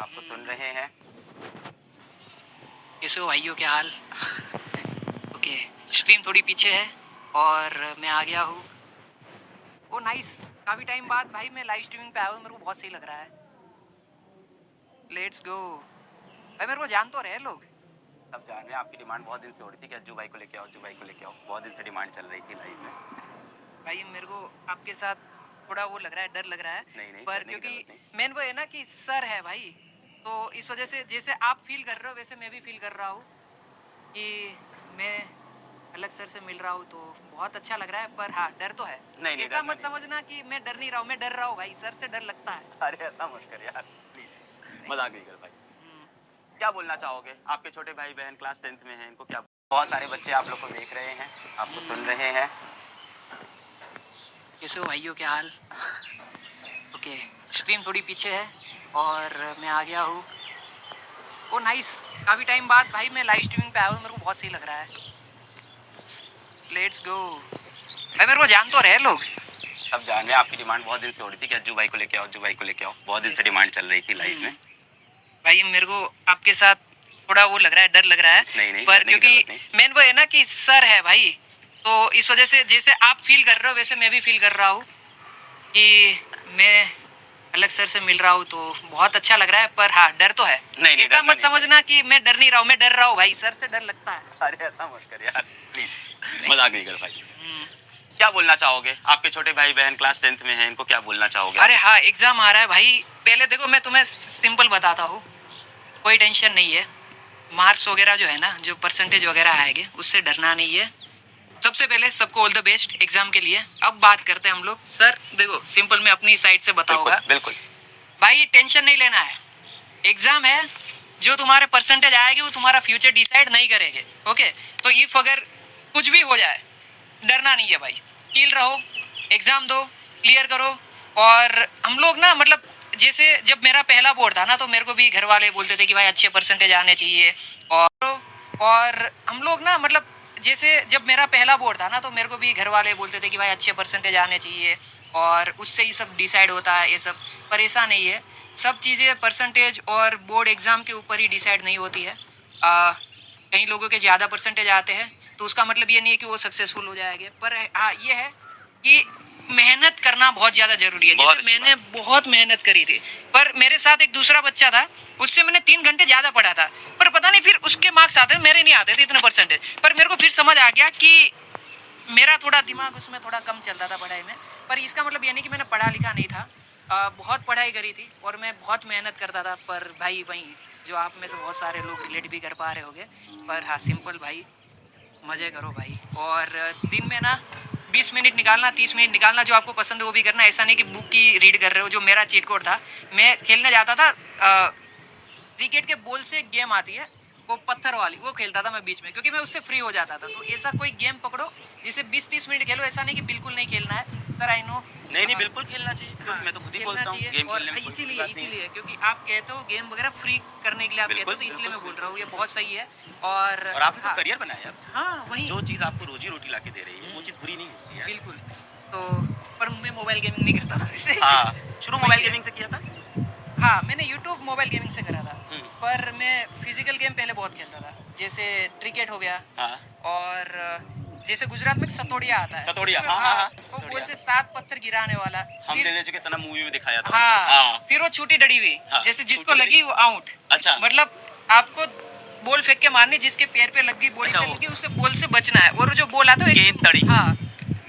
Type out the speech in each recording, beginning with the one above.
आपको सुन रहे हैं। कैसे हो भाइयों, क्या हाल? ओके, स्ट्रीम थोड़ी पीछे है और मैं आ गया हूँ। ओ नाइस, काफ़ी टाइम बाद भाई मैं लाइव स्ट्रीमिंग पे आया हूँ, मेरे को बहुत सही लग रहा है। लेट्स गो भाई, मेरे को जान तो रहे लोग। अब जान रहे हैं, आपकी डिमांड बहुत दिन से हो रही थी कि अज्जू भाई को लेके आओ, अज्जू भाई को लेके आओ। बहुत दिन से डिमांड चल रही थी लाइव में। भाई मेरे को आपके साथ थोड़ा वो लग रहा है, डर लग रहा है। नहीं पर डरने की क्योंकि जरूरत नहीं। मेन वो है ना कि सर है भाई, तो इस वजह से जैसे आप फील कर रहे हो वैसे मैं भी फील कर रहा हूँ कि मैं अलग सर से मिल रहा हूँ, तो बहुत अच्छा लग रहा है। पर हाँ, डर तो है। नहीं ऐसा डरना मत नहीं। समझना कि मैं डर नहीं रहा हूँ, मैं डर रहा हूँ भाई, सर से डर लगता है। अरे ऐसा मत कर यार, प्लीज। मजाक नहीं कर भाई। क्या बोलना चाहोगे? आपके छोटे भाई बहन क्लास 10th में हैं, इनको क्या? बहुत सारे बच्चे आप लोग को देख रहे हैं, आपको सुन रहे हैं। कैसे हो भाइयों, क्या हाल? ओके, स्ट्रीम थोड़ी पीछे है और मैं आ गया हूँ। ओ नाइस, काफ़ी टाइम बाद भाई मैं लाइव स्ट्रीमिंग पे आया हूँ, मेरे को बहुत सही लग रहा है। लेट्स गो भाई, मेरे को जान तो रहे लोग। अब जान रहे हैं, आपकी डिमांड बहुत दिन से हो रही थी कि अज्जू भाई को लेके आओ, अज्जू भाई को लेके आओ। बहुत दिन से डिमांड चल रही थी लाइव में। भाई मेरे को आपके साथ थोड़ा वो लग रहा है, डर लग रहा है। नहीं पर डरने की क्योंकि जरूरत नहीं। मेन वो है ना कि सर है भाई, तो इस वजह से जैसे आप फील कर रहे हो वैसे मैं भी फील कर रहा हूँ कि मैं अलग सर से मिल रहा हूँ, तो बहुत अच्छा लग रहा है। पर हाँ, डर तो है। नहीं ऐसा डरना मत नहीं भाई। समझना कि मैं डर नहीं रहा हूँ, मैं डर रहा हूँ भाई, सर से डर लगता है। अरे ऐसा मत कर यार, प्लीज। मजाक नहीं कर भाई। क्या बोलना चाहोगे? आपके छोटे भाई बहन क्लास 10th में हैं, इनको क्या बोलना चाहोगे? अरे हाँ, एग्जाम आ रहा है भाई। पहले देखो, मैं तुम्हें सिंपल बताता हूँ, कोई टेंशन नहीं है। मार्क्स वगैरह जो है ना, जो परसेंटेज वगैरह आएंगे उससे डरना नहीं है। सबसे पहले सबको ऑल द बेस्ट एग्जाम के लिए। अब बात करते हैं हम लोग। सर देखो, सिंपल मैं अपनी साइड से बताऊंगा। बिल्कुल। भाई टेंशन नहीं लेना है, एग्जाम है। जो तुम्हारे परसेंटेज आएगी वो तुम्हारा फ्यूचर डिसाइड नहीं करेंगे। ओके, तो इफ अगर कुछ भी हो जाए, डरना नहीं है भाई, चिल रहो, एग्जाम दो, क्लियर करो। और हम लोग ना, मतलब जैसे जब मेरा पहला बोर्ड था ना, तो मेरे को भी घर वाले बोलते थे कि भाई अच्छे परसेंटेज आने चाहिए। और हम लोग ना, मतलब जैसे जब मेरा पहला बोर्ड था ना, तो मेरे को भी घर वाले बोलते थे कि भाई अच्छे परसेंटेज आने चाहिए और उससे ही सब डिसाइड होता है ये सब। पर ऐसा नहीं है, सब चीज़ें परसेंटेज और बोर्ड एग्ज़ाम के ऊपर ही डिसाइड नहीं होती है। कई लोगों के ज़्यादा परसेंटेज आते हैं तो उसका मतलब ये नहीं है कि वो सक्सेसफुल हो जाएंगे। पर हाँ, ये है कि मेहनत करना बहुत ज़्यादा ज़रूरी है। जैसे मैंने बहुत मेहनत करी थी, पर मेरे साथ एक दूसरा बच्चा था, उससे मैंने 3 घंटे ज़्यादा पढ़ा था, पर पता नहीं फिर उसके मार्क्स आते मेरे नहीं आते थे इतने परसेंटेज। पर मेरे को फिर समझ आ गया कि मेरा थोड़ा दिमाग उसमें थोड़ा कम चलता था पढ़ाई में। पर इसका मतलब ये नहीं कि मैंने पढ़ा लिखा नहीं था। बहुत पढ़ाई करी थी और मैं बहुत मेहनत करता था। पर भाई वहीं, जो आप में से बहुत सारे लोग रिलेट भी कर पा रहे होंगे। पर हाँ, सिंपल भाई, मज़े करो भाई। और दिन में ना 20 मिनट निकालना, 30 मिनट निकालना, जो आपको पसंद है वो भी करना। ऐसा नहीं कि बुक की रीड कर रहे हो। जो मेरा चीट कोड था, मैं खेलने जाता था, क्रिकेट के बॉल से एक गेम आती है, वो पत्थर वाली, वो खेलता था मैं बीच में, क्योंकि मैं उससे फ्री हो जाता था। तो ऐसा कोई गेम पकड़ो जिसे 20-30 मिनट खेलो। ऐसा नहीं कि बिल्कुल नहीं खेलना है। Sir I know. नहीं बिल्कुल खेलना चाहिए। हाँ, मैं तो खुद ही खेलना बोलता हूँ चाहिए। गेम और खेलने में कोई बुरी इसीलिए बात नहीं है। इसीलिए क्योंकि आप कहते हो गेम वगैरह फ्री करने के लिए आप कहते हो, तो इसलिए मैं बोल रहा हूँ ये बहुत सही है। और आपने हाँ, तो करियर बनाया है। हाँ वही, जो चीज आपको रोजी रोटी लाके दे रही है वो चीज बुरी नहीं होती है। बिल्कुल। तो पर मैं मोबाइल गेमिंग नहीं करता था इससे। हाँ, शुरू वही मोबाइल है। गेमिंग से किया था। हाँ, मैंने यूट्यूब मोबाइल गेमिंग से करा था। पर मैं फिजिकल गेम पहले बहुत खेलता था, जैसे क्रिकेट हो गया। हाँ। और जैसे गुजरात में सतोड़िया आता है, सतोड़िया, उसमें हाँ, वो सतोड़िया। बॉल से 7 पत्थर गिराने वाला। हम फिर दे चुके सनम मूवी में दिखाया था। हाँ, फिर वो छूटी डड़ी हुई, हाँ, जैसे जिसको छूटी लगी वो आउट। अच्छा। मतलब आपको बॉल फेंक के मारनी, जिसके पैर पे लगी, बॉडी अच्छा, पे वो लगी, उससे बॉल से बचना है। और जो बॉल आता है गेंद तड़ी। हाँ,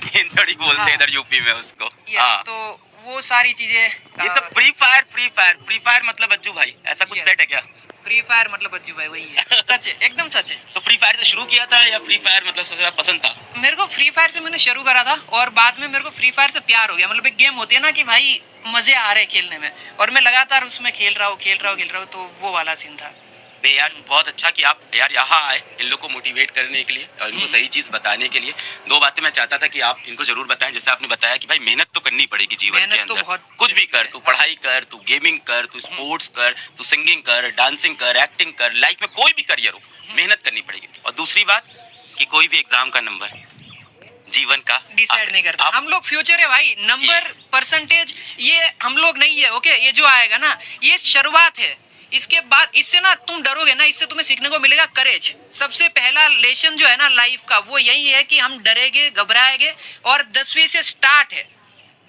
गेंद तड़ी बोलते हैं इधर यूपी में उसको। हाँ। तो वो सारी चीजें। ये सब फ्री फायर, फ्री फायर मतलब अज्जू भाई, ऐसा कुछ सेट है क्या? फ्री फायर मतलब अज्जू भाई, वही है। सच है, एकदम सच है। तो फ्री फायर से शुरू किया था या फ्री फायर मतलब सबसे ज्यादा पसंद था? मेरे को फ्री फायर से मैंने शुरू करा था और बाद में मेरे को फ्री फायर से प्यार हो गया। मतलब एक गेम होती है ना कि भाई मजे आ रहे खेलने में, और मैं लगातार उसमें खेल रहा हूँ, तो वो वाला सीन था। नहीं यार, बहुत अच्छा कि आप यार यहाँ आए इन लोग को मोटिवेट करने के लिए और इनको सही चीज बताने के लिए। 2 बातें मैं चाहता था कि आप इनको जरूर बताएं। जैसे आपने बताया कि भाई मेहनत तो करनी पड़ेगी जीवन के अंदर। कुछ भी कर, तू पढ़ाई कर, तू गेमिंग कर, तू स्पोर्ट्स कर, तू सिंगिंग कर, डांसिंग कर, एक्टिंग कर, लाइफ में कोई भी करियर हो, मेहनत करनी पड़ेगी। और दूसरी बात कि कोई भी एग्जाम का नंबर जीवन का डिसाइड नहीं करता। हम लोग फ्यूचर है भाई, नंबर परसेंटेज ये हम लोग नहीं है। ओके, ये जो आएगा ना, ये शुरुआत है। इसके बाद इससे ना तुम डरोगे ना, इससे तुम्हें सीखने को मिलेगा करेज। सबसे पहला लेसन जो है ना लाइफ का वो यही है कि हम डरेंगे, घबराएंगे, और 10वीं से स्टार्ट है।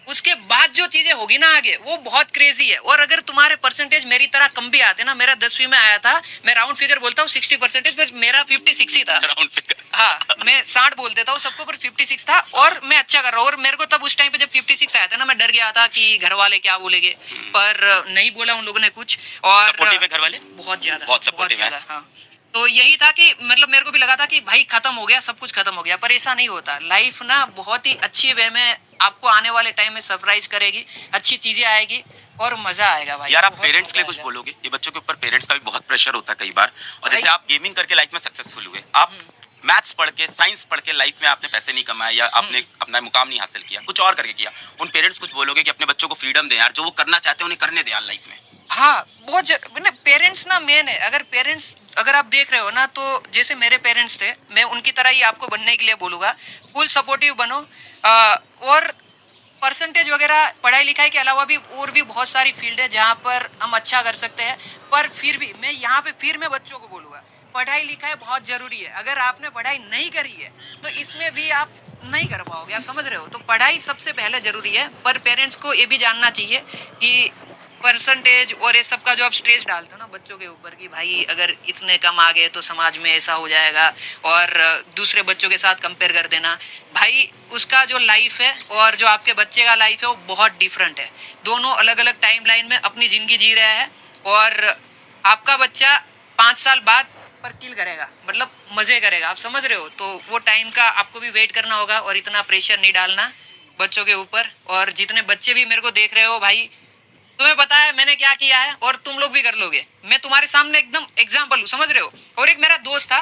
उसके बाद जो चीजें होगी ना आगे वो बहुत क्रेजी है। और अगर तुम्हारे परसेंटेज मेरी तरह कम भी आते ना, मेरा 10वीं में आया था, मैं राउंड फिगर बोलता हूँ 60%, पर मेरा 56 ही था। राउंड फिगर, हाँ, मैं 60 बोल देता हूँ सबको, पर 56 था और मैं अच्छा कर रहा हूँ। और मेरे को तब उस टाइम पे जब 56 आया था ना, मैं डर गया था कि घर वाले क्या बोलेंगे, पर नहीं बोला उन लोगों ने कुछ। और सपोर्टिव है घर वाले, बहुत ज्यादा, बहुत सपोर्टिव है। हाँ, तो यही था कि मतलब मेरे को भी लगा था कि भाई खत्म हो गया, सब कुछ खत्म हो गया, पर ऐसा नहीं होता। लाइफ ना बहुत ही अच्छी वे में आपको आने वाले टाइम में सरप्राइज करेगी, अच्छी चीजें आएगी और मजा आएगा भाई। यार आप पेरेंट्स के लिए कुछ बोलोगे? ये बच्चों के ऊपर पेरेंट्स का भी बहुत प्रेशर होता है कई बार, और जैसे आप गेमिंग करके लाइफ में सक्सेसफुल हुए, आप मैथ्स पढ़ के, साइंस पढ़ के लाइफ में आपने पैसे नहीं कमाए या आपने अपना मुकाम नहीं हासिल किया, कुछ और करके किया, उन पेरेंट्स कुछ बोलोगे कि अपने बच्चों को फ्रीडम दें यार, जो वो करना चाहते हैं उन्हें करने दें यार लाइफ में? हाँ, बहुत पेरेंट्स ना मेन है। अगर आप देख रहे हो ना, तो जैसे मेरे पेरेंट्स थे, मैं उनकी तरह ही आपको बनने के लिए बोलूँगा। फुल सपोर्टिव बनो, और परसेंटेज वगैरह पढ़ाई लिखाई के अलावा भी और भी बहुत सारी फील्ड है जहाँ पर हम अच्छा कर सकते हैं। पर फिर भी मैं यहाँ पे मैं बच्चों को बोलूँगा, पढ़ाई लिखाई बहुत ज़रूरी है। अगर आपने पढ़ाई नहीं करी है तो इसमें भी आप नहीं कर पाओगे, आप समझ रहे हो? तो पढ़ाई सबसे पहले ज़रूरी है। पर पेरेंट्स को ये भी जानना चाहिए कि परसेंटेज और ये सब का जो आप स्ट्रेस डालते हो ना बच्चों के ऊपर कि भाई अगर इतने कम आ गए तो समाज में ऐसा हो जाएगा, और दूसरे बच्चों के साथ कंपेयर कर देना, भाई उसका जो लाइफ है और जो आपके बच्चे का लाइफ है वो बहुत डिफरेंट है। दोनों अलग अलग टाइम लाइन में अपनी ज़िंदगी जी रहे हैं, और आपका बच्चा 5 साल बाद पर किल करेगा, मतलब मज़े करेगा, आप समझ रहे हो? तो वो टाइम का आपको भी वेट करना होगा, और इतना प्रेशर नहीं डालना बच्चों के ऊपर। और जितने बच्चे भी मेरे को देख रहे हो भाई, तुम्हें पता है मैंने क्या किया है और तुम लोग भी कर लोगे। मैं तुम्हारे सामने एकदम एग्जाम्पल हूँ, समझ रहे हो? और एक मेरा दोस्त था,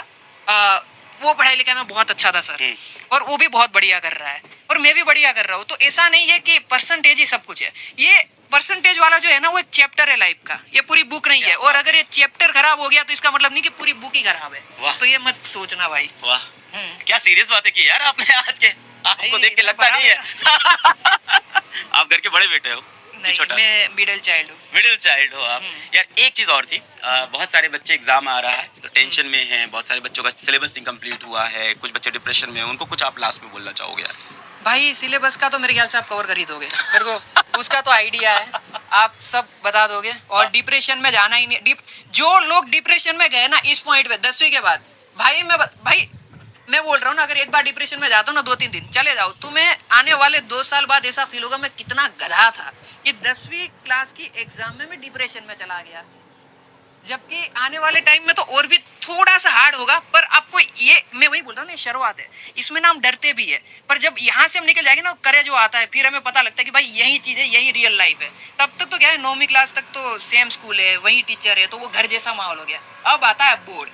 वो पढ़ाई लिखाई में बहुत अच्छा था सर, और वो भी बहुत बढ़िया कर रहा है, और मैं भी बढ़िया कर रहा हूँ। तो ऐसा नहीं है कि परसेंटेज ही सब कुछ है। ये परसेंटेज वाला जो है ना वो एक चैप्टर है लाइफ का, ये पूरी बुक नहीं है। और अगर ये चैप्टर खराब हो गया तो इसका मतलब नहीं कि पूरी बुक ही खराब है। तो ये मत सोचना भाई। वाह, क्या सीरियस बातें की यार आपने आज के, आपको देख के लगता नहीं है आप घर के बड़े बेटे हो? नहीं, मैं मिडिल चाइल्ड हूँ। मिडिल चाइल्ड हो आप? यार एक चीज और थी, बहुत सारे बच्चे एग्जाम आ रहा है तो टेंशन में हैं, बहुत सारे बच्चों का सिलेबस इनकम्प्लीट हुआ है, कुछ बच्चे डिप्रेशन में हैं, उनको कुछ आप लास्ट में बोलना चाहोगे यार? भाई सिलेबस का तो मेरे ख्याल से आप कवर कर ही दोगे, मेरे को उसका तो आइडिया है, आप सब बता दोगे। और डिप्रेशन में जाना ही नहीं। जो लोग डिप्रेशन में गए ना इस पॉइंट पे 10वीं के बाद, भाई मैं बोल रहा हूँ ना, अगर एक बार डिप्रेशन में जाता हूँ ना 2-3 दिन चले जाओ, तुम्हें आने वाले 2 साल बाद ऐसा फील होगा मैं कितना गधा था कि 10वीं क्लास की एग्जाम में मैं डिप्रेशन में चला गया। जबकि आने वाले टाइम में तो और भी थोड़ा सा हार्ड होगा, पर आपको ये मैं वही बोल रहा हूँ ना, शुरुआत है, इसमें ना हम डरते भी है, पर जब यहाँ से हम निकल जाएंगे ना करेज जो आता है, फिर हमें पता लगता है कि भाई यही चीज़ है, यही रियल लाइफ है। तब तक तो क्या है, 9वीं क्लास तक तो सेम स्कूल है, वही टीचर है, तो वो घर जैसा माहौल हो गया। अब आता है बोर्ड,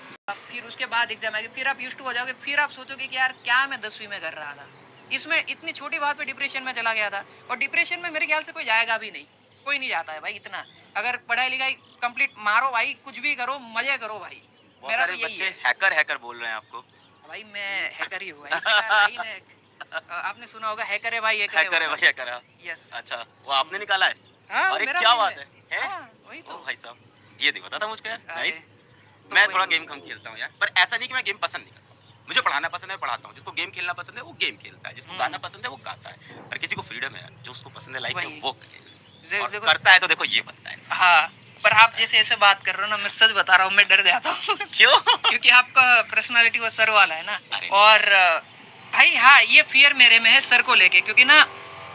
फिर उसके बाद एग्जाम आएगी, फिर आप यूज्ड टू हो जाओगे, फिर आप सोचोगे कि यार क्या मैं 10वीं में कर रहा था। इसमें इतनी छोटी बात पे डिप्रेशन में चला गया था, और डिप्रेशन में मेरे ख्याल से कोई जाएगा भी नहीं, कोई नहीं जाता है भाई इतना। अगर पढ़ाई लिखाई कंप्लीट मारो भाई, कुछ भी करो, मजे करो भाई। मेरा तो बच्चे हैकर बोल रहे हैं आपको। भाई मैं हैकर ही हूँ भाई। आपने सुना होगा हैकर है भाई, हैकर है भाई, हैकर है। यस, अच्छा वो आपने निकाला है? हाँ, अरे क्या बात है? हाँ, वही तो भाई साहब, ये नहीं पता था मुझको यार। नाइस। मैं थोड़ा गेम कम खेलता हूँ यार, पर ऐसा नहीं कि मैं गेम पसंद नहीं करता। मुझे पढ़ाना पसंद है, पढ़ाता हूँ। जिसको गेम खेलना पसंद है वो गेम खेलता है, जिसको गाना पसंद है वो गाता है। और किसी को फ्रीडम है यार, जो उसको पसंद है लाइफ में वो करेगा, करता है तो देखो ये बनता है। हाँ, पर आप जैसे ऐसे बात कर रहे हो ना, मैं सच बता रहा हूँ, मैं डर जाता हूँ। क्यों? क्योंकि आपका पर्सनालिटी वो सर वाला है ना। और भाई हाँ, ये फियर मेरे में है सर को लेके, क्योंकि ना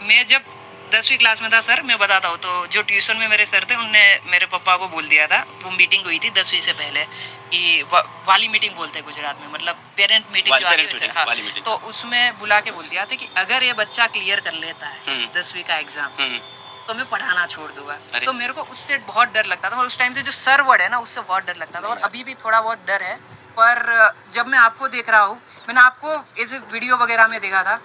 मैं जब 10वीं क्लास में था सर, मैं बताता हूँ, तो जो ट्यूशन में मेरे सर थे उनने मेरे पापा को बोल दिया था, वो मीटिंग हुई थी 10वीं से पहले, कि वाली मीटिंग बोलते हैं गुजरात में, मतलब पेरेंट मीटिंग जो आती है। हाँ, तो उसमें बुला के बोल दिया था कि अगर ये बच्चा क्लियर कर लेता है 10वीं का एग्जाम तो मैं पढ़ाना छोड़ दूंगा। तो मेरे को उससे बहुत डर लगता था, और उस टाइम से जो सर वर्ड है ना उससे बहुत डर लगता था, और अभी भी थोड़ा बहुत डर है। पर जब मैं आपको देख रहा हूँ, मैंने आपको ऐसे वीडियो वगैरह में देखा था,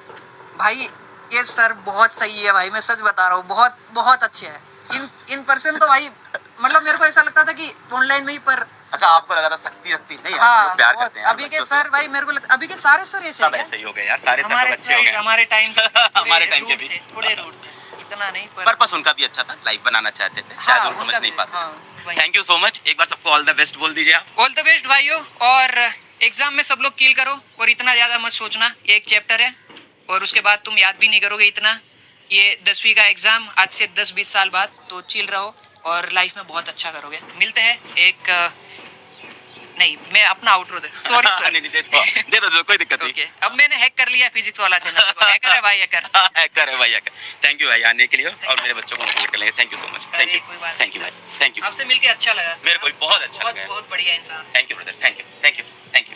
भाई ये सर बहुत सही है भाई, मैं सच बता रहा हूँ, बहुत बहुत अच्छे है। इन पर्सन तो भाई मतलब मेरे को ऐसा लगता था कि ऑनलाइन में ही, पर अच्छा आपको लगा था सख्ती नहीं, हाँ, प्यार करते हैं अभी के सर भाई, मेरे को अभी के सारे सर ऐसे सब ऐसे ही हो गए यार, सारे सर अच्छे हो गए। हमारे टाइम हमारे टाइम के भी थोड़े रूड थे, इतना नहीं पर पर्पस उनका भी अच्छा था, लाइफ बनाना चाहते थे, शायद वो समझ नहीं पाते। थैंक यू सो मच, एक बार सबको ऑल द बेस्ट बोल दीजिए आप। ऑल द बेस्ट भाइयों, और एग्जाम में सब लोग किल करो और इतना ज़्यादा मत सोचना, ये एक चैप्टर है और उसके बाद तुम याद भी नहीं करोगे इतना। ये 10वीं का एग्ज़ाम आज से 10-20 साल बाद, तो चिल रहो और लाइफ में बहुत अच्छा करोगे। मिलते हैं एक नहीं, मैं अपना आउटरो दे, सॉरी नहीं, दे दो कोई दिक्कत नहीं। ओके, अब मैंने हैक कर लिया फिजिक्स वाला चैनल, हैकर है भाई, हैकर। हैकर है भाई, हैकर। थैंक यू भाई आने के लिए और मेरे बच्चों को मोटिवेट करने के लिए। Thank you so much, thank you, thank you भाई, थैंक यू। आपसे मिलके अच्छा लगा, मेरे को भी बहुत अच्छा लगा। बहुत बढ़िया इंसान। Thank you brother, thank you, thank you, thank you.